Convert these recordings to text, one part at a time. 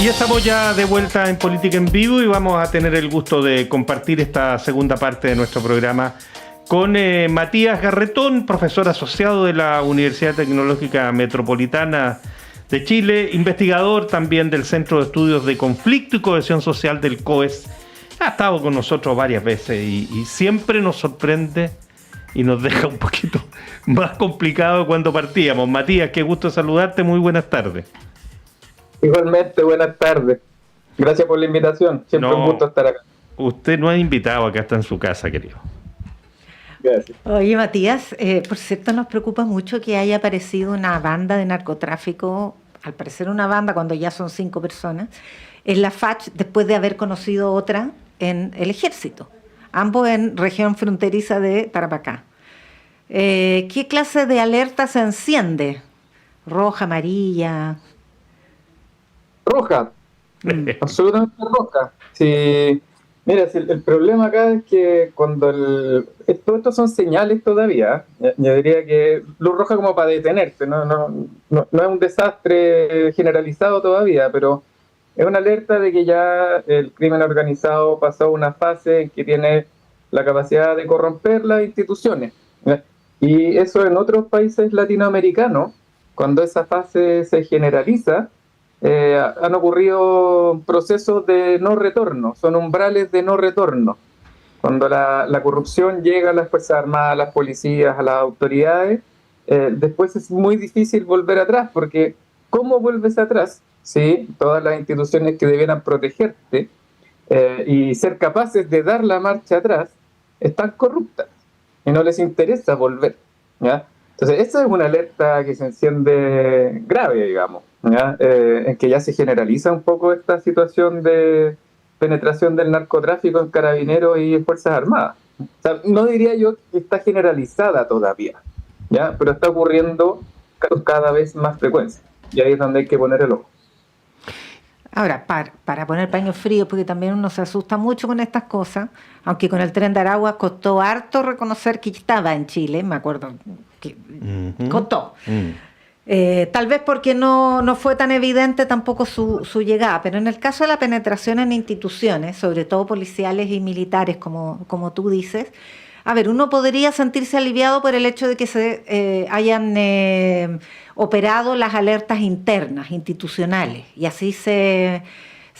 Y estamos ya de vuelta en Política en Vivo y vamos a tener el gusto de compartir esta segunda parte de nuestro programa con Matías Garretón, profesor asociado de la Universidad Tecnológica Metropolitana de Chile, investigador también del Centro de Estudios de Conflicto y Cohesión Social del COES. Ha estado con nosotros varias veces y siempre nos sorprende y nos deja un poquito más complicado cuando partíamos. Matías, qué gusto saludarte, muy buenas tardes. Igualmente, buenas tardes. Gracias por la invitación. Siempre un gusto estar acá. Usted no ha invitado, acá está en su casa, querido. Gracias. Oye, Matías, por cierto, nos preocupa mucho que haya aparecido una banda de narcotráfico, al parecer una banda cuando ya son 5 personas, en la FACH después de haber conocido otra en el Ejército, ambos en región fronteriza de Tarapacá. ¿Qué clase de alerta se enciende? ¿Roja, amarilla? Roja, absolutamente roja. Sí, mira, el problema acá es que cuando todo esto son señales todavía, yo diría que luz roja como para detenerse, no es un desastre generalizado todavía, pero es una alerta de que ya el crimen organizado pasó a una fase en que tiene la capacidad de corromper las instituciones. Y eso en otros países latinoamericanos, cuando esa fase se generaliza, han ocurrido procesos de no retorno, son umbrales de no retorno. Cuando la corrupción llega a las Fuerzas Armadas, a las policías, a las autoridades, después es muy difícil volver atrás, porque ¿cómo vuelves atrás? ¿Sí? Todas las instituciones que debieran protegerte y ser capaces de dar la marcha atrás están corruptas y no les interesa volver, ¿ya? Entonces, esa es una alerta que se enciende grave, digamos, ¿ya? En que ya se generaliza un poco esta situación de penetración del narcotráfico en Carabineros y Fuerzas Armadas. O sea, no diría yo que está generalizada todavía, ¿ya? Pero está ocurriendo cada vez más frecuencia. Y ahí es donde hay que poner el ojo. Ahora, para poner paños fríos, porque también uno se asusta mucho con estas cosas, aunque con el tren de Aragua costó harto reconocer que estaba en Chile, me acuerdo que costó. Tal vez porque no fue tan evidente tampoco su llegada, pero en el caso de la penetración en instituciones, sobre todo policiales y militares, como tú dices, a ver, uno podría sentirse aliviado por el hecho de que se hayan operado las alertas internas, institucionales, y así se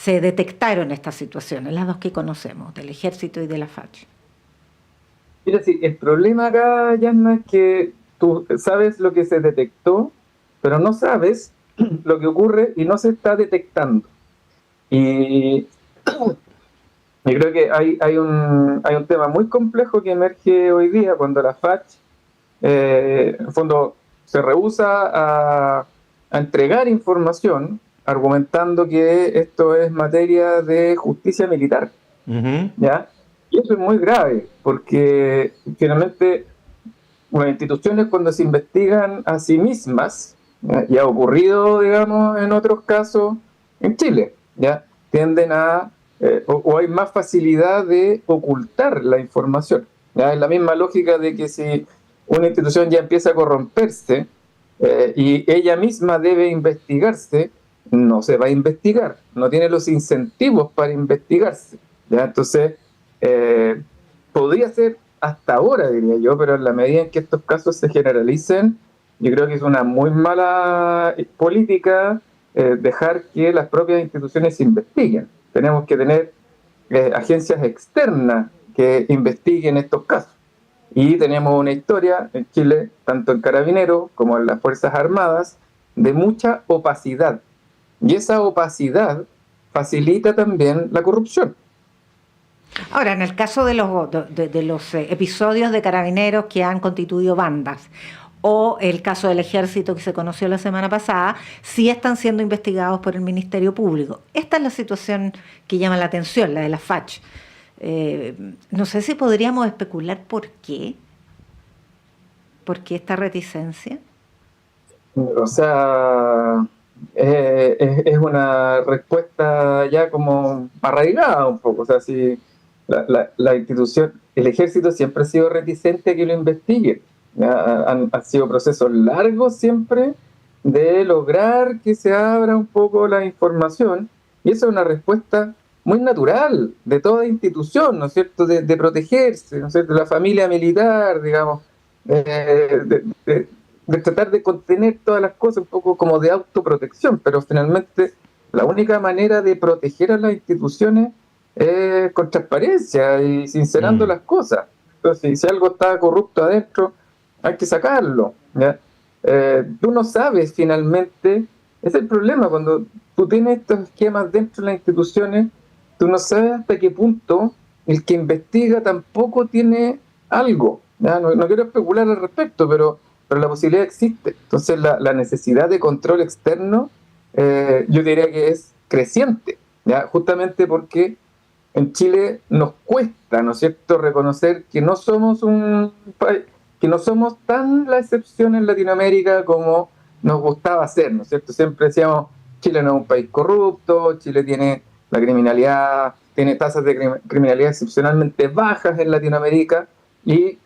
detectaron estas situaciones, las dos que conocemos, del Ejército y de la FACH. Mira, sí, el problema acá, Yanna, es que tú sabes lo que se detectó, pero no sabes lo que ocurre y no se está detectando. Y yo creo que hay un tema muy complejo que emerge hoy día cuando la FACH, en el fondo, se rehúsa a entregar información argumentando que esto es materia de justicia militar. ¿Ya? Y eso es muy grave, porque finalmente las instituciones cuando se investigan a sí mismas, ¿ya? Y ha ocurrido, digamos, en otros casos en Chile, ¿ya? Tienden a o hay más facilidad de ocultar la información, ¿ya? Es la misma lógica de que si una institución ya empieza a corromperse y ella misma debe investigarse, no se va a investigar, no tiene los incentivos para investigarse, ¿ya? Entonces, podría ser hasta ahora, diría yo, pero en la medida en que estos casos se generalicen, yo creo que es una muy mala política dejar que las propias instituciones se investiguen. Tenemos que tener agencias externas que investiguen estos casos. Y tenemos una historia en Chile, tanto en Carabineros como en las Fuerzas Armadas, de mucha opacidad. Y esa opacidad facilita también la corrupción. Ahora, en el caso de los episodios de Carabineros que han constituido bandas, o el caso del Ejército que se conoció la semana pasada, sí están siendo investigados por el Ministerio Público. Esta es la situación que llama la atención, la de la FACH. No sé si podríamos especular por qué. ¿Por qué esta reticencia? O sea, es una respuesta ya como arraigada un poco. O sea, si la institución, el Ejército siempre ha sido reticente a que lo investiguen. Han sido procesos largos siempre de lograr que se abra un poco la información Y eso es una respuesta muy natural de toda institución, ¿no es cierto?, de protegerse, ¿no es cierto?, la familia militar, digamos, de tratar de contener todas las cosas, un poco como de autoprotección, pero finalmente la única manera de proteger a las instituciones es con transparencia y sincerando las cosas. Entonces, si algo está corrupto adentro, hay que sacarlo, ¿ya? Tú no sabes finalmente, es el problema, cuando tú tienes estos esquemas dentro de las instituciones, tú no sabes hasta qué punto el que investiga tampoco tiene algo, ¿ya? No quiero especular al respecto, pero la posibilidad existe. Entonces la necesidad de control externo, yo diría que es creciente, ¿ya? Justamente porque en Chile nos cuesta, ¿no es cierto?, reconocer que no somos un país, que no somos tan la excepción en Latinoamérica como nos gustaba ser, ¿no es cierto? Siempre decíamos, Chile no es un país corrupto, Chile tiene la criminalidad, tiene tasas de criminalidad excepcionalmente bajas en Latinoamérica y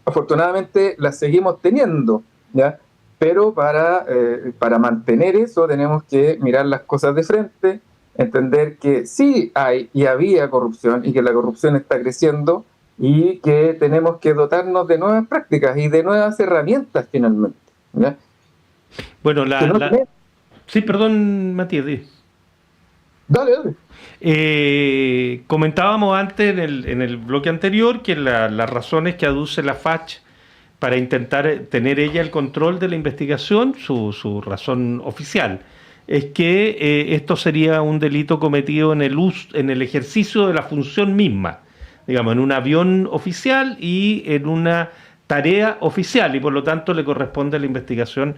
afortunadamente las seguimos teniendo, ¿ya? Pero para mantener eso tenemos que mirar las cosas de frente, entender que sí hay y había corrupción y que la corrupción está creciendo y que tenemos que dotarnos de nuevas prácticas y de nuevas herramientas finalmente, ¿ya? Bueno, sí, perdón, Matías. Dale. Comentábamos antes en el bloque anterior que las razones que aduce la FACH para intentar tener ella el control de la investigación, su razón oficial, es que esto sería un delito cometido en el ejercicio de la función misma, digamos, en un avión oficial y en una tarea oficial, y por lo tanto le corresponde la investigación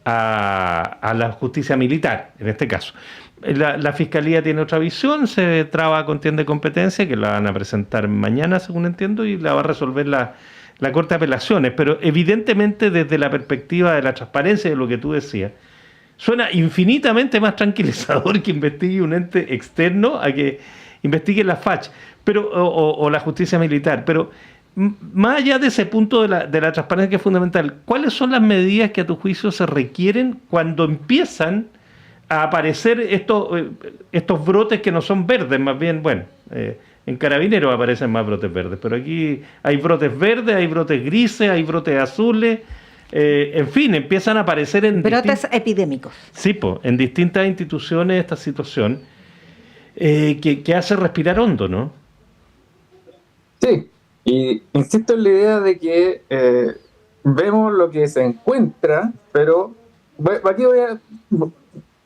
a la justicia militar, en este caso. La Fiscalía tiene otra visión, se traba contienda de competencia, que la van a presentar mañana, según entiendo, y la va a resolver la Corte de Apelaciones, pero evidentemente desde la perspectiva de la transparencia de lo que tú decías, suena infinitamente más tranquilizador que investigue un ente externo a que investigue la FACH o la justicia militar. Pero más allá de ese punto de la transparencia que es fundamental, ¿cuáles son las medidas que a tu juicio se requieren cuando empiezan a aparecer estos brotes que no son verdes, más bien, bueno, en Carabineros aparecen más brotes verdes, pero aquí hay brotes verdes, hay brotes grises, hay brotes azules, en fin, empiezan a aparecer en brotes epidémicos. Sí, en distintas instituciones esta situación que hace respirar hondo, ¿no? Sí, y insisto en la idea de que vemos lo que se encuentra, pero aquí voy a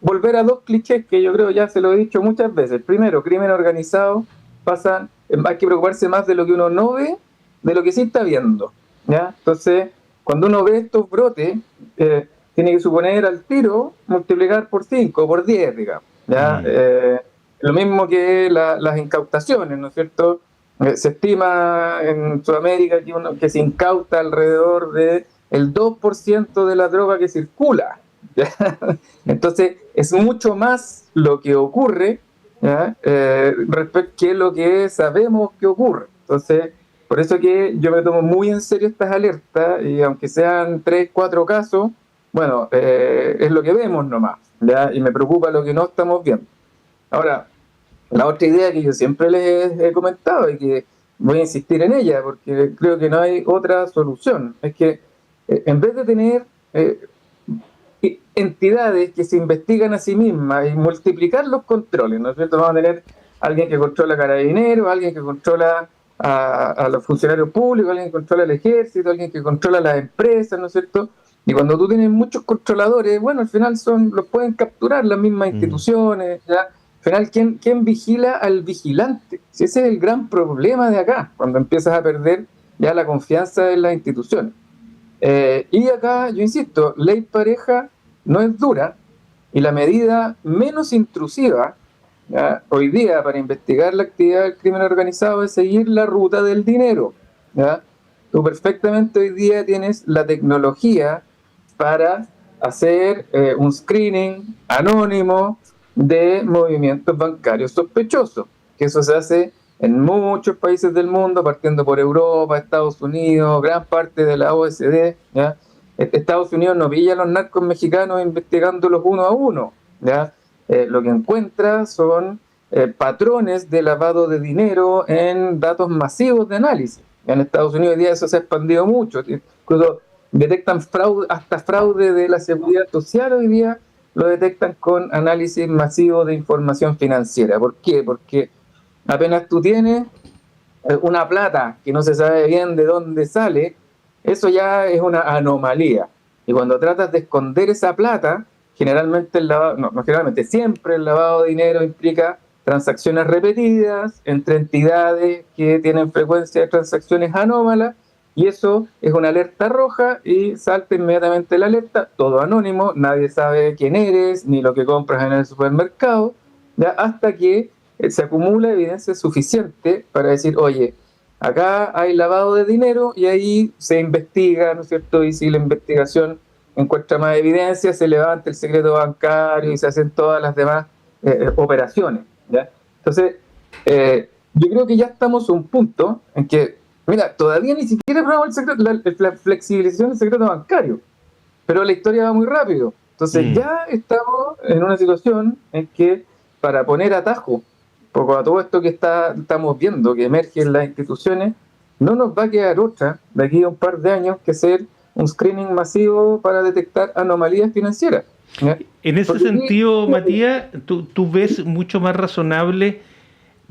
volver a dos clichés que yo creo ya se lo he dicho muchas veces. Primero, crimen organizado, hay que preocuparse más de lo que uno no ve, de lo que sí está viendo, ¿ya? Entonces, cuando uno ve estos brotes, tiene que suponer al tiro multiplicar por 5, por 10, digamos, ¿ya? Lo mismo que las incautaciones, ¿no es cierto? Se estima en Sudamérica que se incauta alrededor del 2% de la droga que circula, ¿ya? Entonces, es mucho más lo que ocurre, ¿ya? Respecto que lo que sabemos que ocurre. Entonces, por eso que yo me tomo muy en serio estas alertas, y aunque sean 3, 4 casos, bueno, es lo que vemos nomás, ¿ya? Y me preocupa lo que no estamos viendo. Ahora, la otra idea que yo siempre les he comentado y que voy a insistir en ella porque creo que no hay otra solución, es que en vez de tener entidades que se investigan a sí mismas y multiplicar los controles, ¿no es cierto? Vamos a tener alguien que controla Carabineros, alguien que controla a los funcionarios públicos, alguien que controla el ejército, alguien que controla las empresas, ¿no es cierto? Y cuando tú tienes muchos controladores, bueno, al final los pueden capturar las mismas instituciones, ¿ya? Al final, ¿quién vigila al vigilante? Si ese es el gran problema de acá, cuando empiezas a perder ya la confianza en las instituciones. Y acá, yo insisto, ley pareja no es dura, y la medida menos intrusiva, ¿ya?, hoy día para investigar la actividad del crimen organizado es seguir la ruta del dinero, ¿ya? Tú perfectamente hoy día tienes la tecnología para hacer un screening anónimo de movimientos bancarios sospechosos, que eso se hace en muchos países del mundo, partiendo por Europa, Estados Unidos, gran parte de la OECD, ¿ya? Estados Unidos no pilla a los narcos mexicanos investigándolos uno a uno, ¿ya? lo que encuentra son patrones de lavado de dinero en datos masivos de análisis. En Estados Unidos hoy día eso se ha expandido mucho, incluso detectan fraude, hasta fraude de la seguridad social hoy día lo detectan con análisis masivo de información financiera. ¿Por qué? Porque apenas tú tienes una plata que no se sabe bien de dónde sale, eso ya es una anomalía. Y cuando tratas de esconder esa plata, generalmente el lavado, no generalmente, siempre el lavado de dinero implica transacciones repetidas entre entidades que tienen frecuencia de transacciones anómalas, y eso es una alerta roja y salta inmediatamente la alerta, todo anónimo, nadie sabe quién eres ni lo que compras en el supermercado, ¿ya? Hasta que se acumula evidencia suficiente para decir, oye, acá hay lavado de dinero, y ahí se investiga, ¿no es cierto? Y si la investigación encuentra más evidencia, se levanta el secreto bancario y se hacen todas las demás operaciones, ¿ya? Entonces, yo creo que ya estamos a un punto en que, mira, todavía ni siquiera probamos la flexibilización del secreto bancario, pero la historia va muy rápido. Entonces ya estamos en una situación en que para poner atajo poco a todo esto que estamos viendo, que emerge en las instituciones, no nos va a quedar otra de aquí a un par de años que hacer un screening masivo para detectar anomalías financieras. ¿Ya? En ese sentido, Matías, ¿tú ves mucho más razonable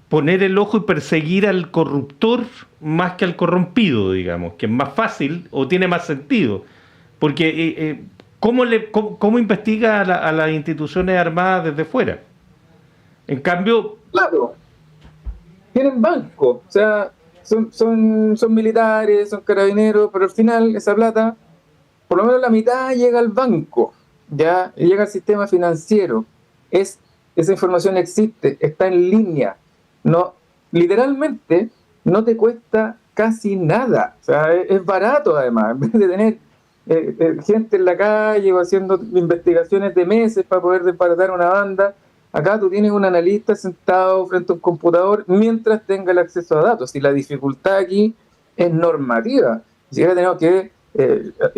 poner el ojo y perseguir al corruptor más que al corrompido, digamos, que es más fácil o tiene más sentido? Porque ¿cómo investiga a las instituciones armadas desde fuera? En cambio... Claro, tienen banco, o sea, son militares, son carabineros, pero al final esa plata, por lo menos la mitad llega al banco, ya, y llega al sistema financiero. Esa información existe, está en línea. No, literalmente no te cuesta casi nada, o sea, es barato además, en vez de tener gente en la calle o haciendo investigaciones de meses para poder desbaratar una banda. Acá tú tienes un analista sentado frente a un computador mientras tenga el acceso a datos. Y la dificultad aquí es normativa. Ni siquiera tenemos que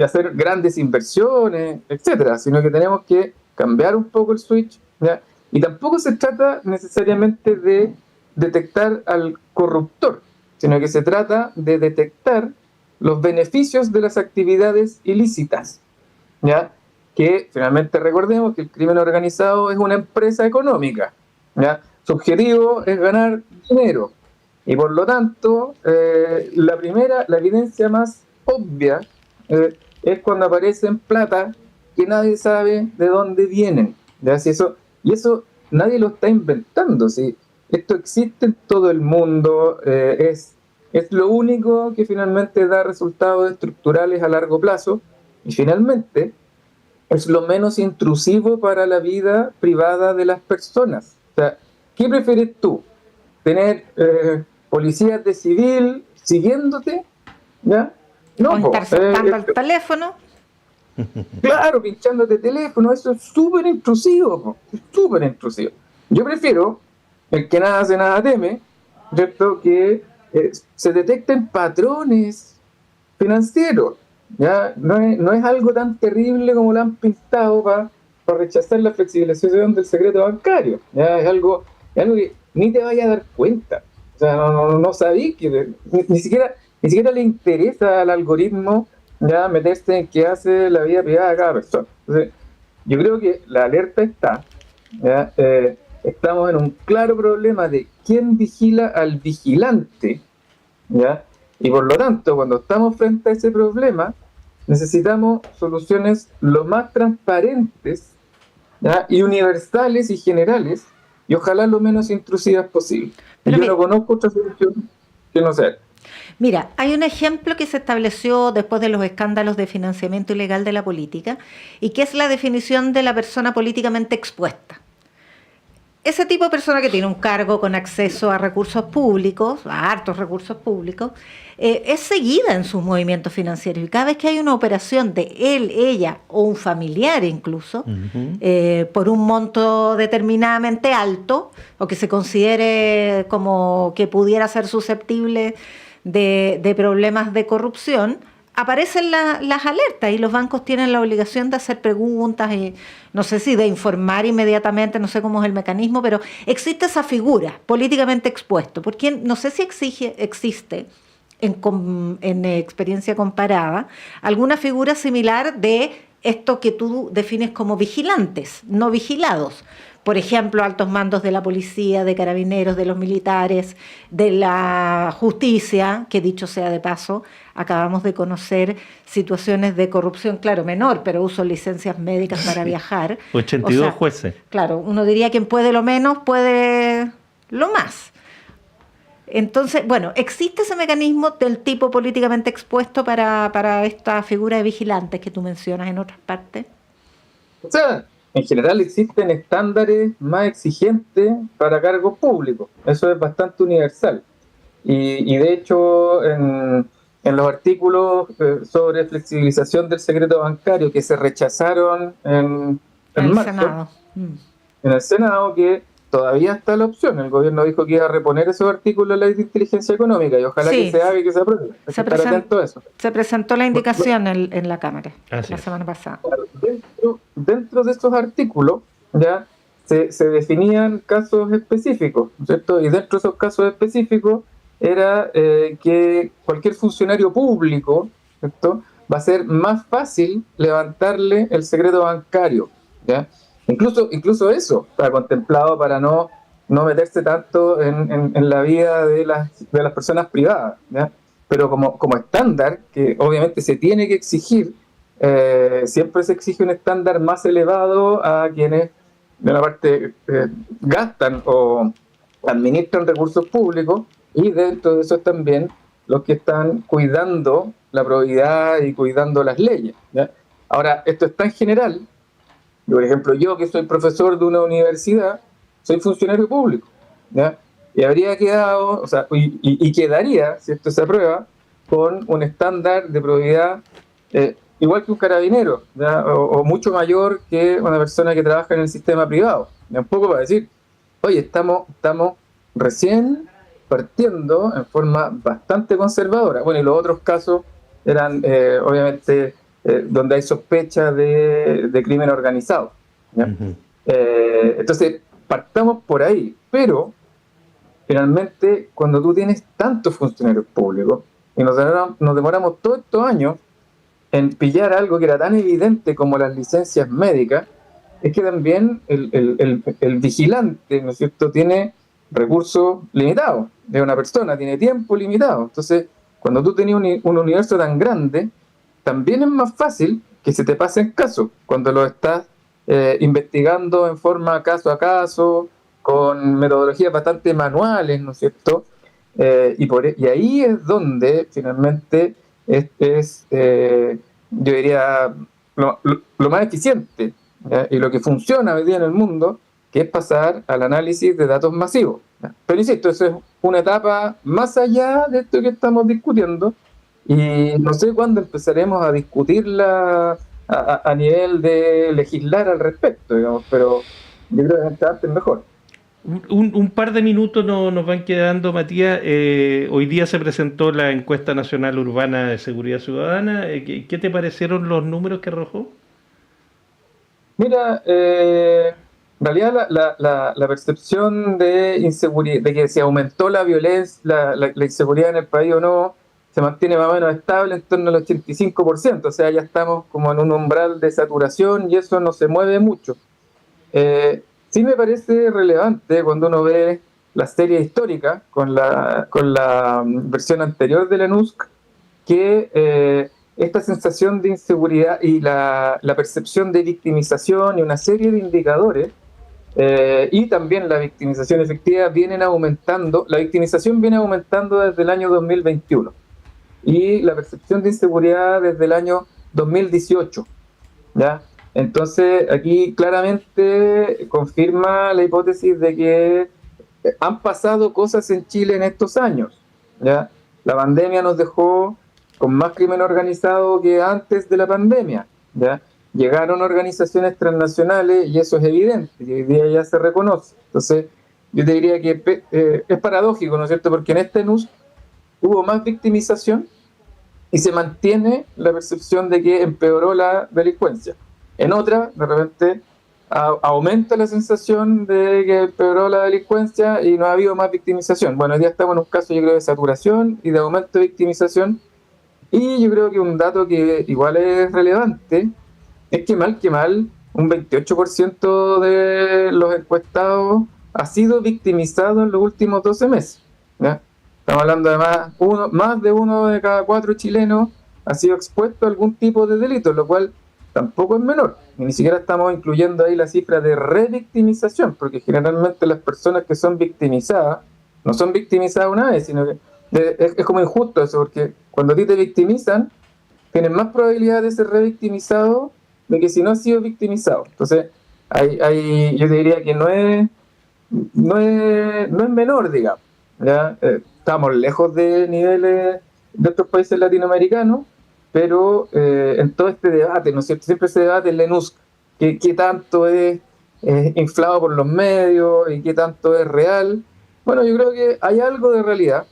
hacer grandes inversiones, etcétera, sino que tenemos que cambiar un poco el switch, ¿ya? Y tampoco se trata necesariamente de detectar al corruptor, sino que se trata de detectar los beneficios de las actividades ilícitas, ¿ya? Que finalmente recordemos que el crimen organizado es una empresa económica, ¿ya? Su objetivo es ganar dinero, y por lo tanto la evidencia más obvia es cuando aparecen plata que nadie sabe de dónde vienen, ¿ya? Y eso nadie lo está inventando, ¿sí? Esto existe en todo el mundo, es lo único que finalmente da resultados estructurales a largo plazo, y finalmente es lo menos intrusivo para la vida privada de las personas. O sea, ¿qué prefieres tú? ¿Tener policías de civil siguiéndote? ¿Ya? No, o interceptando el teléfono. Claro, pinchándote el teléfono, eso es súper intrusivo, súper intrusivo. Yo prefiero, el que nada hace nada teme, ¿cierto? Que se detecten patrones financieros. ¿Ya? No es algo tan terrible como lo han pintado para rechazar la flexibilización del secreto bancario. ¿Ya? Es algo que ni te vayas a dar cuenta. O sea, no sabí que ni siquiera le interesa al algoritmo, ya, meterse en qué hace la vida privada de cada persona. Entonces, yo creo que la alerta está, ¿ya? Estamos en un claro problema de quién vigila al vigilante, ¿ya? Y por lo tanto, cuando estamos frente a ese problema, necesitamos soluciones lo más transparentes, ¿ya? Y universales y generales, y ojalá lo menos intrusivas posible. Yo no conozco otra solución que no sea. Mira, hay un ejemplo que se estableció después de los escándalos de financiamiento ilegal de la política, y que es la definición de la persona políticamente expuesta. Ese tipo de persona que tiene un cargo con acceso a recursos públicos, a hartos recursos públicos, es seguida en sus movimientos financieros, y cada vez que hay una operación de él, ella o un familiar incluso, por un monto determinadamente alto, o que se considere como que pudiera ser susceptible de problemas de corrupción, aparecen las alertas y los bancos tienen la obligación de hacer preguntas y no sé si de informar inmediatamente, no sé cómo es el mecanismo, pero existe esa figura políticamente expuesto. Porque no sé si existe en experiencia comparada alguna figura similar de esto que tú defines como vigilantes, no vigilados. Por ejemplo, altos mandos de la policía, de carabineros, de los militares, de la justicia, que dicho sea de paso, acabamos de conocer situaciones de corrupción, claro, menor, pero uso licencias médicas para viajar. 82 jueces. Claro, uno diría quien puede lo menos, puede lo más. Entonces, bueno, ¿existe ese mecanismo del tipo políticamente expuesto para esta figura de vigilantes que tú mencionas en otras partes? O sea, en general existen estándares más exigentes para cargos públicos. Eso es bastante universal. Y de hecho, en los artículos sobre flexibilización del secreto bancario que se rechazaron en marzo, Senado. En el Senado, que todavía está la opción. El gobierno dijo que iba a reponer esos artículos en la ley de inteligencia económica y ojalá que se haga y que se apruebe. Hay que estar atento a eso. Se presentó la indicación en la Cámara la semana pasada. Dentro de estos artículos ya se definían casos específicos, ¿cierto? Y dentro de esos casos específicos era que cualquier funcionario público, ¿cierto?, va a ser más fácil levantarle el secreto bancario, ¿ya? Incluso eso está contemplado para no meterse tanto en la vida de las personas privadas, ¿ya? Pero como estándar, que obviamente se tiene que exigir, siempre se exige un estándar más elevado a quienes de una parte gastan o administran recursos públicos, y dentro de eso también los que están cuidando la probidad y cuidando las leyes, ¿ya? Ahora, esto es tan general. Por ejemplo, yo que soy profesor de una universidad, soy funcionario público, ¿ya? Y habría quedado, o sea, y quedaría, si esto se aprueba, con un estándar de probidad igual que un carabinero, ¿ya? O mucho mayor que una persona que trabaja en el sistema privado. ¿Ya? Un poco para decir, oye, estamos recién partiendo en forma bastante conservadora. Bueno, y los otros casos eran, obviamente, donde hay sospecha de crimen organizado, ¿ya? Uh-huh. Entonces, partamos por ahí, finalmente, cuando tú tienes tantos funcionarios públicos y nos demoramos todos estos años en pillar algo que era tan evidente como las licencias médicas, es que también el vigilante, ¿no es cierto?, tiene recursos limitados, de una persona, tiene tiempo limitado. Entonces, cuando tú tenías un universo tan grande, también es más fácil que se te pasen casos cuando lo estás investigando en forma caso a caso, con metodologías bastante manuales, ¿no es cierto? Y ahí es donde finalmente yo diría, lo más eficiente, ¿ya? Y lo que funciona hoy día en el mundo, que es pasar al análisis de datos masivos, ¿ya? Pero insisto, eso es una etapa más allá de esto que estamos discutiendo, y no sé cuándo empezaremos a discutirla a nivel de legislar al respecto, digamos, pero yo creo que antes mejor. Un par de minutos nos van quedando, Matías. Hoy día se presentó la encuesta nacional urbana de seguridad ciudadana. ¿Qué te parecieron los números que arrojó? Mira, en realidad la percepción de inseguridad, de que se aumentó la violencia, la inseguridad en el país o no, se mantiene más o menos estable en torno al 85%. O sea, ya estamos como en un umbral de saturación y eso no se mueve mucho. Sí me parece relevante cuando uno ve la serie histórica con la versión anterior de la NUSC, que esta sensación de inseguridad y la percepción de victimización y una serie de indicadores, y también la victimización efectiva vienen aumentando. La victimización viene aumentando desde el año 2021 y la percepción de inseguridad desde el año 2018, ¿ya? Entonces, aquí claramente confirma la hipótesis de que han pasado cosas en Chile en estos años, ¿ya? La pandemia nos dejó con más crimen organizado que antes de la pandemia, ¿ya? Llegaron organizaciones transnacionales y eso es evidente, y hoy día ya se reconoce. Entonces, yo te diría que es paradójico, ¿no es cierto?, porque en este NUS hubo más victimización, y se mantiene la percepción de que empeoró la delincuencia. En otra, de repente, aumenta la sensación de que empeoró la delincuencia y no ha habido más victimización. Bueno, hoy día estamos en un caso, yo creo, de saturación y de aumento de victimización. Y yo creo que un dato que igual es relevante es que mal, un 28% de los encuestados ha sido victimizado en los últimos 12 meses. ¿Ya? Estamos hablando de más de 1 de cada 4 chilenos ha sido expuesto a algún tipo de delito, lo cual tampoco es menor. Y ni siquiera estamos incluyendo ahí la cifra de revictimización, porque generalmente las personas que son victimizadas no son victimizadas una vez, sino que es como injusto eso, porque cuando a ti te victimizan, tienes más probabilidad de ser revictimizado de que si no has sido victimizado. Entonces, yo te diría que no es menor, digamos. ¿Ya? Estamos lejos de niveles de otros países latinoamericanos, pero en todo este debate, ¿no es cierto? Siempre se debate en la ENUSC, qué tanto es inflado por los medios y qué tanto es real. Bueno, yo creo que hay algo de realidad,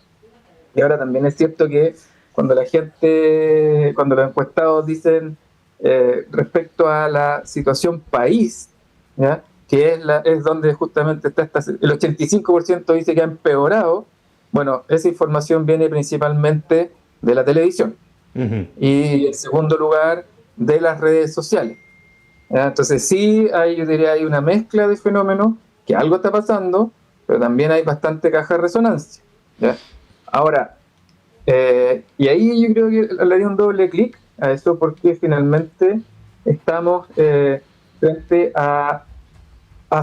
y ahora también es cierto que cuando los encuestados dicen respecto a la situación país, ¿ya? Que es donde justamente está el 85% dice que ha empeorado. Bueno, esa información viene principalmente de la televisión. Uh-huh. Y en segundo lugar, de las redes sociales. ¿Ya? Entonces sí, yo diría hay una mezcla de fenómenos, que algo está pasando, pero también hay bastante caja de resonancia. ¿Ya? Ahora, y ahí yo creo que le di un doble clic a eso, porque finalmente estamos frente a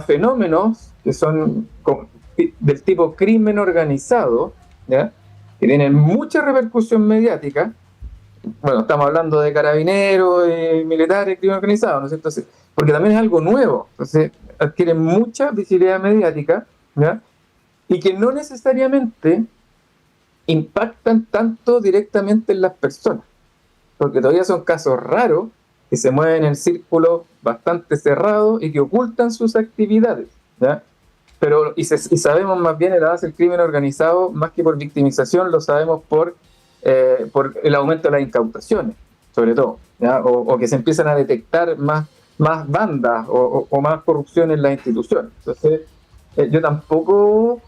fenómenos que son del tipo crimen organizado, ¿ya? Que tienen mucha repercusión mediática. Bueno, estamos hablando de carabineros, militares, crimen organizado, ¿no es cierto? Entonces, porque también es algo nuevo, entonces adquieren mucha visibilidad mediática, ¿ya? Y que no necesariamente impactan tanto directamente en las personas, porque todavía son casos raros que se mueven en círculos bastante cerrados y que ocultan sus actividades, ¿ya? Pero, y sabemos más bien en la base del crimen organizado, más que por victimización, lo sabemos por el aumento de las incautaciones, sobre todo, ¿ya? O que se empiezan a detectar más bandas o más corrupción en las instituciones. Entonces, yo tampoco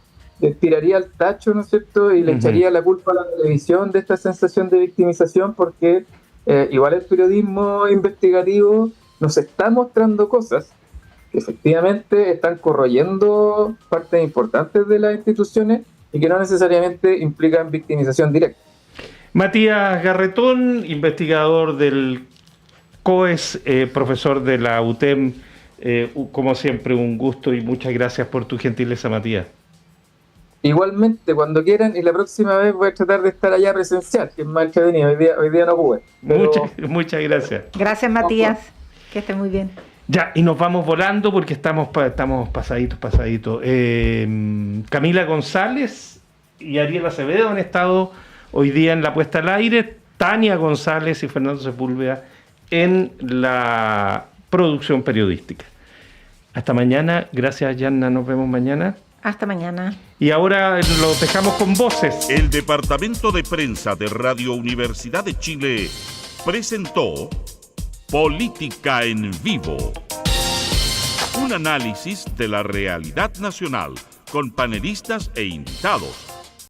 tiraría al tacho, ¿no es cierto? Y le echaría la culpa a la televisión de esta sensación de victimización, porque igual el periodismo investigativo nos está mostrando cosas que efectivamente están corroyendo partes importantes de las instituciones y que no necesariamente implican victimización directa. Matías Garretón, investigador del COES, profesor de la UTEM, como siempre un gusto y muchas gracias por tu gentileza, Matías. Igualmente, cuando quieran, y la próxima vez voy a tratar de estar allá presencial, que es más entretenido. Hoy día no pude. Pero... Muchas gracias. Gracias, Matías. Que esté muy bien. Ya, y nos vamos volando porque estamos pasaditos. Camila González y Ariel Acevedo han estado hoy día en la puesta al aire, Tania González y Fernando Sepúlveda en la producción periodística. Hasta mañana, gracias Yanna, nos vemos mañana. Hasta mañana. Y ahora los dejamos con voces. El Departamento de Prensa de Radio Universidad de Chile presentó Política en Vivo. Un análisis de la realidad nacional con panelistas e invitados